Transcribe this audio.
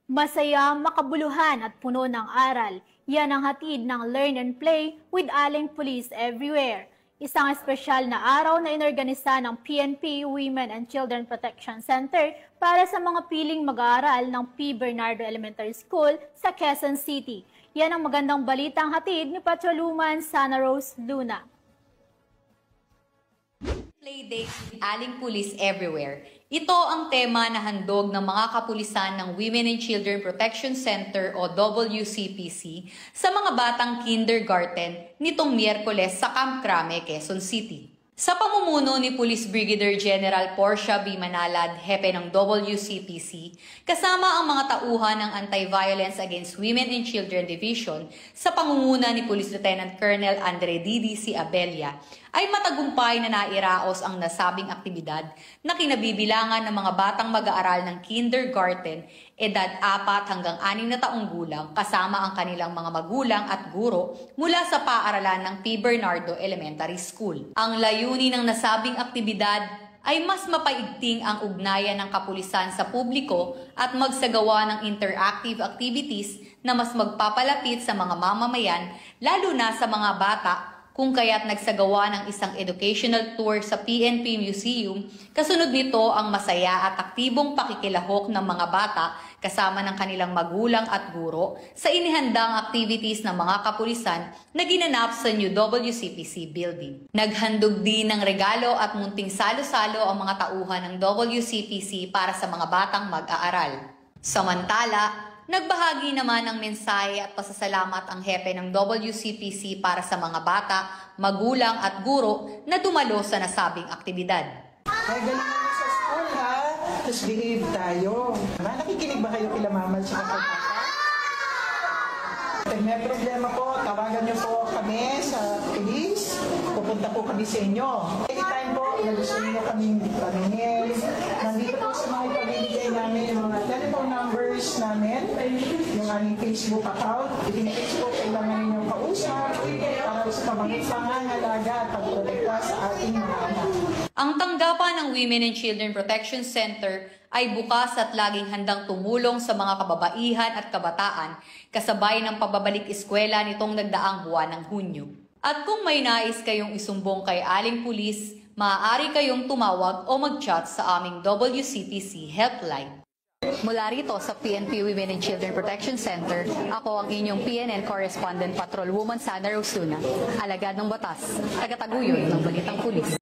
Masaya, makabuluhan at puno ng aral. Yan ang hatid ng Learn and Play with Aling Police Everywhere. Isang espesyal na araw na inorganisa ng PNP Women and Children Protection Center para sa mga piling mag-aaral ng P. Bernardo Elementary School sa Quezon City. Yan ang magandang balitang hatid ni Patroluman Sana Rose Luna. Playdate with Aling Police Everywhere. Ito ang tema na handog ng mga kapulisan ng Women and Children Protection Center o WCPC sa mga batang kindergarten nitong Miyerkules sa Camp Crame, Quezon City. Sa pamumuno ni Police Brigadier General Portia B. Manalad, hepe ng WCPC, kasama ang mga tauhan ng Anti-Violence Against Women and Children Division sa pangunguna ni Police Lieutenant Colonel Andre D.D.C. Abella, ay matagumpay na nairaos ang nasabing aktibidad na kinabibilangan ng mga batang mag-aaral ng kindergarten, edad 4 hanggang 6 na taong gulang kasama ang kanilang mga magulang at guro mula sa paaralan ng P. Bernardo Elementary School. Ang layunin ng nasabing aktibidad ay mas mapaigting ang ugnayan ng kapulisan sa publiko at magsagawa ng interactive activities na mas magpapalapit sa mga mamamayan, lalo na sa mga bata, kung kaya't nagsagawa ng isang educational tour sa PNP Museum, kasunod nito ang masaya at aktibong pakikilahok ng mga bata kasama ng kanilang magulang at guro sa inihandang activities ng mga kapulisan na ginanap sa New WCPC building. Naghandog din ng regalo at munting salo-salo ang mga tauhan ng WCPC para sa mga batang mag-aaral. Samantala, nagbahagi naman ng mensahe at pasasalamat ang hepe ng WCPC para sa mga bata, magulang at guro na dumalo sa nasabing aktibidad. Ay, galing naman sa school ha. Tapos behave tayo. Nakikinig ba kayo kila mama at papa? Pag may problema po, tawagan niyo po kami sa police. Pupunta po kami sa inyo. Anytime po, gusto niyo kaming pamingin. Nandito po sa mga ipamimigay namin yung mga telephone numbers namin, yung aming Facebook account. Itinipis po kailangan ninyong kausap para sa pangangalaga at pagprotekta sa ating mga anak. Ang tanggapan ng Women and Children Protection Center ay bukas at laging handang tumulong sa mga kababaihan at kabataan kasabay ng pababalik eskwela nitong nagdaang buwan ng Hunyo. At kung may nais kayong isumbong kay Aling Police, maaari kayong tumawag o mag-chat sa aming WCPC helpline. Mula rito sa PNP Women and Children Protection Center, ako ang inyong PNN Correspondent Patrolwoman Sana Rose Luna, alagad ng batas, tagataguyod ng Balitang Pulis.